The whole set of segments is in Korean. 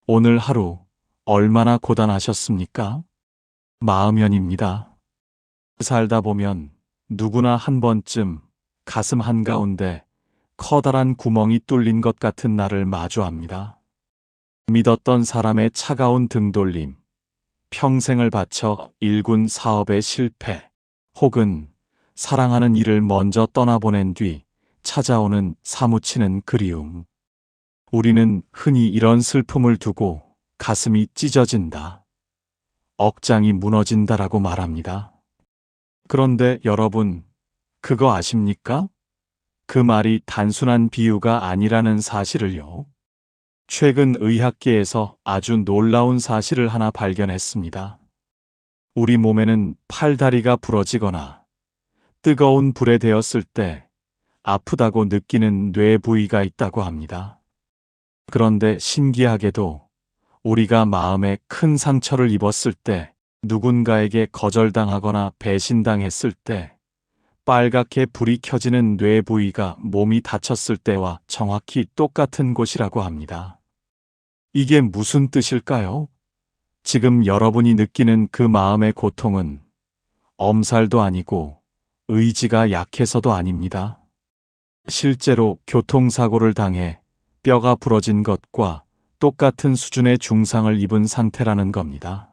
오늘 하루 얼마나 고단하셨습니까? 마음연입니다. 살다 보면 누구나 한 번쯤 가슴 한가운데 커다란 구멍이 뚫린 것 같은 날을 마주합니다. 믿었던 사람의 차가운 등돌림, 평생을 바쳐 일군 사업의 실패, 혹은 사랑하는 이를 먼저 떠나보낸 뒤 찾아오는 사무치는 그리움. 우리는 흔히 이런 슬픔을 두고 가슴이 찢어진다, 억장이 무너진다라고 말합니다. 그런데 여러분, 그거 아십니까? 그 말이 단순한 비유가 아니라는 사실을요. 최근 의학계에서 아주 놀라운 사실을 하나 발견했습니다. 우리 몸에는 팔다리가 부러지거나 뜨거운 불에 데였을 때 아프다고 느끼는 뇌 부위가 있다고 합니다. 그런데 신기하게도 우리가 마음에 큰 상처를 입었을 때, 누군가에게 거절당하거나 배신당했을 때 빨갛게 불이 켜지는 뇌 부위가 몸이 다쳤을 때와 정확히 똑같은 곳이라고 합니다. 이게 무슨 뜻일까요? 지금 여러분이 느끼는 그 마음의 고통은 엄살도 아니고 의지가 약해서도 아닙니다. 실제로 교통사고를 당해 뼈가 부러진 것과 똑같은 수준의 중상을 입은 상태라는 겁니다.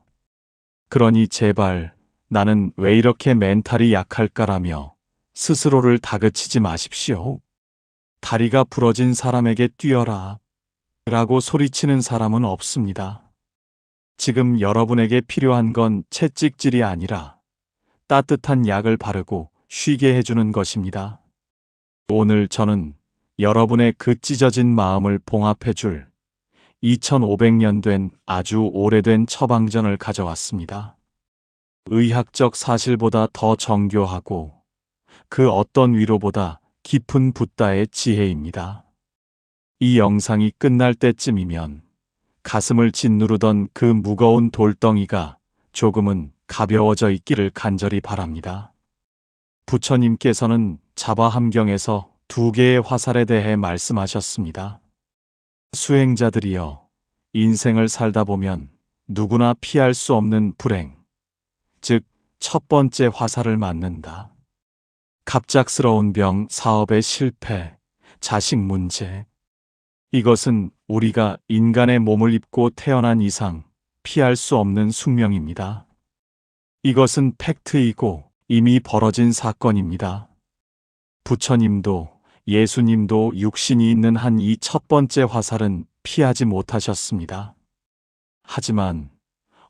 그러니 제발 나는 왜 이렇게 멘탈이 약할까라며 스스로를 다그치지 마십시오. 다리가 부러진 사람에게 뛰어라 라고 소리치는 사람은 없습니다. 지금 여러분에게 필요한 건 채찍질이 아니라 따뜻한 약을 바르고 쉬게 해주는 것입니다. 오늘 저는 여러분의 그 찢어진 마음을 봉합해줄 2500년 된 아주 오래된 처방전을 가져왔습니다. 의학적 사실보다 더 정교하고 그 어떤 위로보다 깊은 붓다의 지혜입니다. 이 영상이 끝날 때쯤이면 가슴을 짓누르던 그 무거운 돌덩이가 조금은 가벼워져 있기를 간절히 바랍니다. 부처님께서는 자바함경에서 2개의 화살에 대해 말씀하셨습니다. 수행자들이여, 인생을 살다 보면 누구나 피할 수 없는 불행, 즉 첫 번째 화살을 맞는다. 갑작스러운 병, 사업의 실패, 자식 문제. 이것은 우리가 인간의 몸을 입고 태어난 이상 피할 수 없는 숙명입니다. 이것은 팩트이고 이미 벌어진 사건입니다. 부처님도 예수님도 육신이 있는 한 이 첫 번째 화살은 피하지 못하셨습니다. 하지만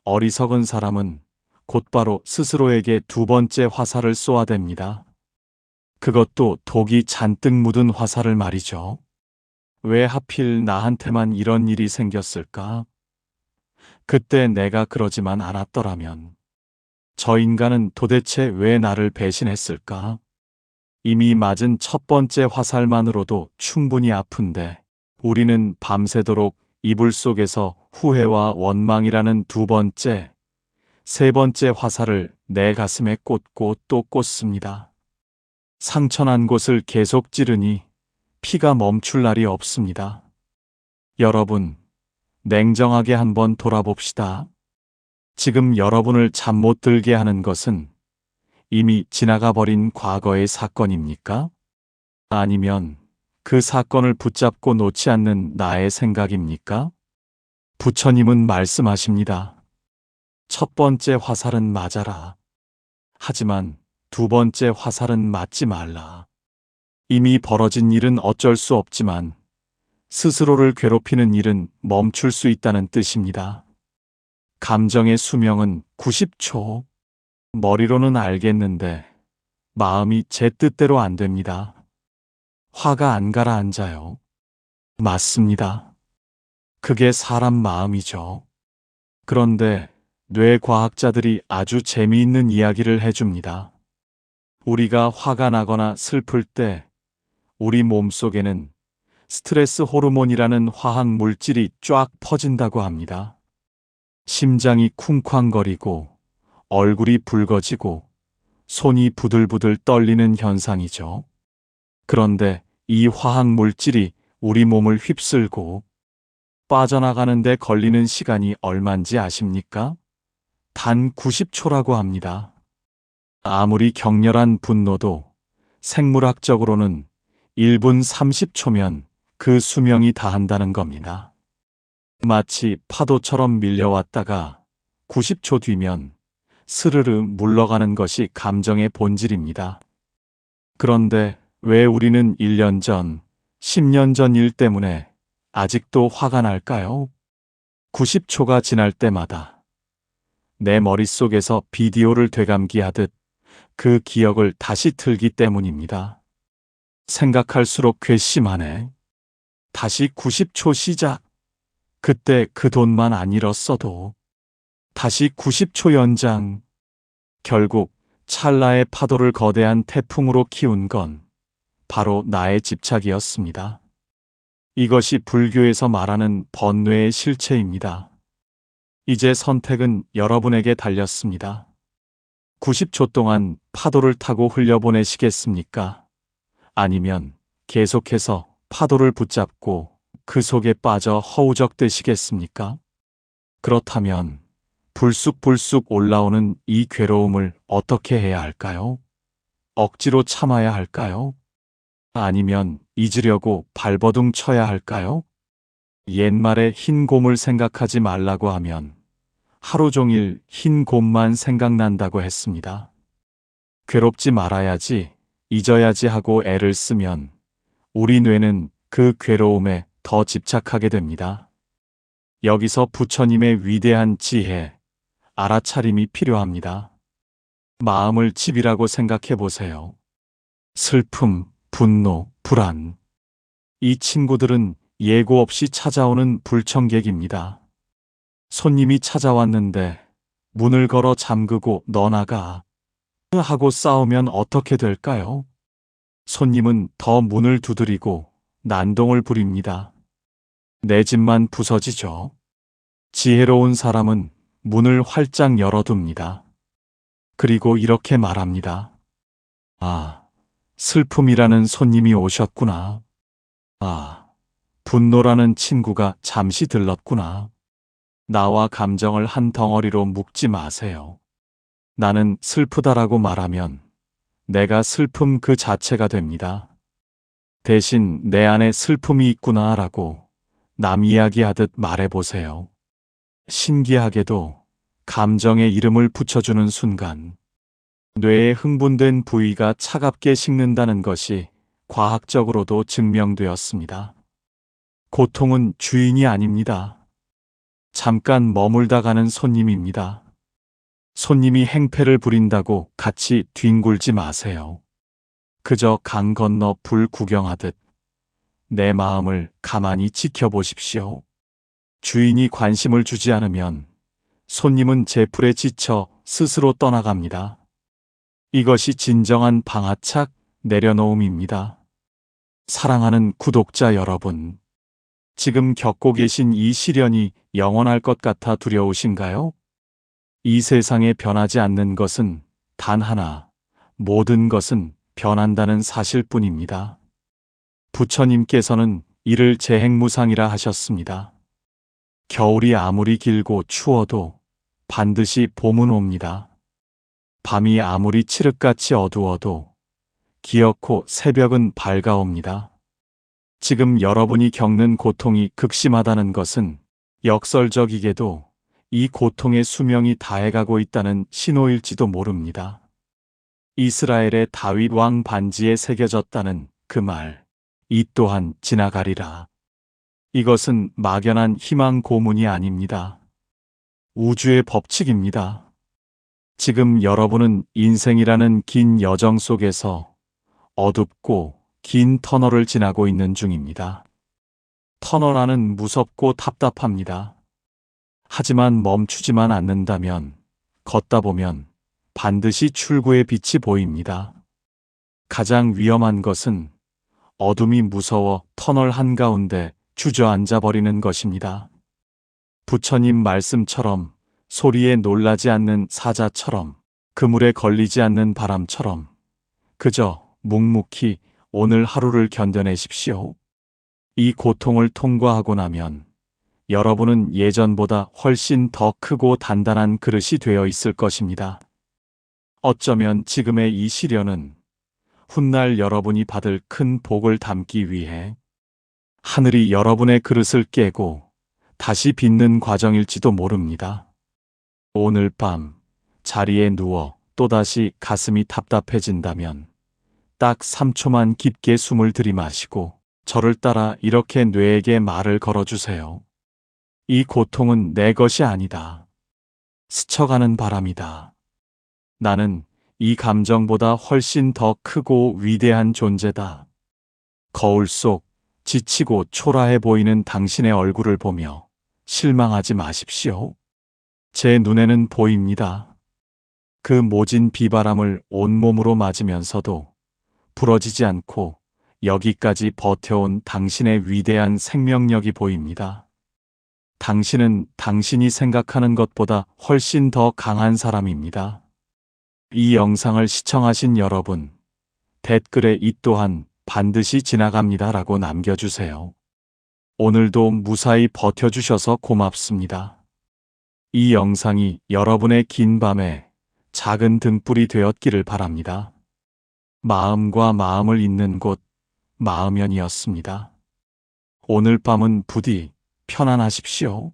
어리석은 사람은 곧바로 스스로에게 2번째 화살을 쏘아댑니다. 그것도 독이 잔뜩 묻은 화살을 말이죠. 왜 하필 나한테만 이런 일이 생겼을까? 그때 내가 그러지만 않았더라면. 저 인간은 도대체 왜 나를 배신했을까? 이미 맞은 첫 번째 화살만으로도 충분히 아픈데 우리는 밤새도록 이불 속에서 후회와 원망이라는 2번째, 3번째 화살을 내 가슴에 꽂고 또 꽂습니다. 상처난 곳을 계속 찌르니 피가 멈출 날이 없습니다. 여러분, 냉정하게 한번 돌아봅시다. 지금 여러분을 잠 못 들게 하는 것은 이미 지나가 버린 과거의 사건입니까? 아니면 그 사건을 붙잡고 놓지 않는 나의 생각입니까? 부처님은 말씀하십니다. 첫 번째 화살은 맞아라. 하지만 2번째 화살은 맞지 말라. 이미 벌어진 일은 어쩔 수 없지만 스스로를 괴롭히는 일은 멈출 수 있다는 뜻입니다. 감정의 수명은 90초. 머리로는 알겠는데 마음이 제 뜻대로 안 됩니다. 화가 안 가라앉아요. 맞습니다. 그게 사람 마음이죠. 그런데 뇌과학자들이 아주 재미있는 이야기를 해줍니다. 우리가 화가 나거나 슬플 때 우리 몸속에는 스트레스 호르몬이라는 화학 물질이 쫙 퍼진다고 합니다. 심장이 쿵쾅거리고 얼굴이 붉어지고 손이 부들부들 떨리는 현상이죠. 그런데 이 화학 물질이 우리 몸을 휩쓸고 빠져나가는데 걸리는 시간이 얼만지 아십니까? 단 90초라고 합니다. 아무리 격렬한 분노도 생물학적으로는 1분 30초면 그 수명이 다한다는 겁니다. 마치 파도처럼 밀려왔다가 90초 뒤면 스르르 물러가는 것이 감정의 본질입니다. 그런데 왜 우리는 1년 전, 10년 전 일 때문에 아직도 화가 날까요? 90초가 지날 때마다 내 머릿속에서 비디오를 되감기하듯 그 기억을 다시 틀기 때문입니다. 생각할수록 괘씸하네. 다시 90초 시작. 그때 그 돈만 안 잃었어도. 다시 90초 연장. 결국 찰나의 파도를 거대한 태풍으로 키운 건 바로 나의 집착이었습니다. 이것이 불교에서 말하는 번뇌의 실체입니다. 이제 선택은 여러분에게 달렸습니다. 90초 동안 파도를 타고 흘려보내시겠습니까? 아니면 계속해서 파도를 붙잡고 그 속에 빠져 허우적대시겠습니까? 그렇다면 불쑥불쑥 올라오는 이 괴로움을 어떻게 해야 할까요? 억지로 참아야 할까요? 아니면 잊으려고 발버둥 쳐야 할까요? 옛말에 흰 곰을 생각하지 말라고 하면 하루 종일 흰 곰만 생각난다고 했습니다. 괴롭지 말아야지, 잊어야지 하고 애를 쓰면 우리 뇌는 그 괴로움에 더 집착하게 됩니다. 여기서 부처님의 위대한 지혜, 알아차림이 필요합니다. 마음을 집이라고 생각해 보세요. 슬픔, 분노, 불안. 이 친구들은 예고 없이 찾아오는 불청객입니다. 손님이 찾아왔는데 문을 걸어 잠그고 너 나가 하고 싸우면 어떻게 될까요? 손님은 더 문을 두드리고 난동을 부립니다. 내 집만 부서지죠. 지혜로운 사람은 문을 활짝 열어둡니다. 그리고 이렇게 말합니다. 아, 슬픔이라는 손님이 오셨구나. 아, 분노라는 친구가 잠시 들렀구나. 나와 감정을 한 덩어리로 묶지 마세요. 나는 슬프다라고 말하면 내가 슬픔 그 자체가 됩니다. 대신 내 안에 슬픔이 있구나라고 남 이야기하듯 말해보세요. 신기하게도 감정의 이름을 붙여주는 순간 뇌에 흥분된 부위가 차갑게 식는다는 것이 과학적으로도 증명되었습니다. 고통은 주인이 아닙니다. 잠깐 머물다 가는 손님입니다. 손님이 행패를 부린다고 같이 뒹굴지 마세요. 그저 강 건너 불 구경하듯 내 마음을 가만히 지켜보십시오. 주인이 관심을 주지 않으면 손님은 제풀에 지쳐 스스로 떠나갑니다. 이것이 진정한 방아착 내려놓음입니다. 사랑하는 구독자 여러분, 지금 겪고 계신 이 시련이 영원할 것 같아 두려우신가요? 이 세상에 변하지 않는 것은 단 하나, 모든 것은 변한다는 사실뿐입니다. 부처님께서는 이를 재행무상이라 하셨습니다. 겨울이 아무리 길고 추워도 반드시 봄은 옵니다. 밤이 아무리 칠흑같이 어두워도 기어코 새벽은 밝아옵니다. 지금 여러분이 겪는 고통이 극심하다는 것은 역설적이게도 이 고통의 수명이 다해가고 있다는 신호일지도 모릅니다. 이스라엘의 다윗 왕 반지에 새겨졌다는 그 말, 이 또한 지나가리라. 이것은 막연한 희망 고문이 아닙니다. 우주의 법칙입니다. 지금 여러분은 인생이라는 긴 여정 속에서 어둡고 긴 터널을 지나고 있는 중입니다. 터널 안은 무섭고 답답합니다. 하지만 멈추지만 않는다면, 걷다 보면 반드시 출구의 빛이 보입니다. 가장 위험한 것은 어둠이 무서워 터널 한가운데 주저앉아 버리는 것입니다. 부처님 말씀처럼 소리에 놀라지 않는 사자처럼 그물에 걸리지 않는 바람처럼 그저 묵묵히 오늘 하루를 견뎌내십시오. 이 고통을 통과하고 나면 여러분은 예전보다 훨씬 더 크고 단단한 그릇이 되어 있을 것입니다. 어쩌면 지금의 이 시련은 훗날 여러분이 받을 큰 복을 담기 위해 하늘이 여러분의 그릇을 깨고 다시 빚는 과정일지도 모릅니다. 오늘 밤 자리에 누워 또다시 가슴이 답답해진다면 딱 3초만 깊게 숨을 들이마시고 저를 따라 이렇게 뇌에게 말을 걸어주세요. 이 고통은 내 것이 아니다. 스쳐가는 바람이다. 나는 이 감정보다 훨씬 더 크고 위대한 존재다. 거울 속 지치고 초라해 보이는 당신의 얼굴을 보며 실망하지 마십시오. 제 눈에는 보입니다. 그 모진 비바람을 온몸으로 맞으면서도 부러지지 않고 여기까지 버텨온 당신의 위대한 생명력이 보입니다. 당신은 당신이 생각하는 것보다 훨씬 더 강한 사람입니다. 이 영상을 시청하신 여러분, 댓글에 이 또한 반드시 지나갑니다라고 남겨주세요. 오늘도 무사히 버텨주셔서 고맙습니다. 이 영상이 여러분의 긴 밤에 작은 등불이 되었기를 바랍니다. 마음과 마음을 잇는 곳, 마음연이었습니다. 오늘 밤은 부디 편안하십시오.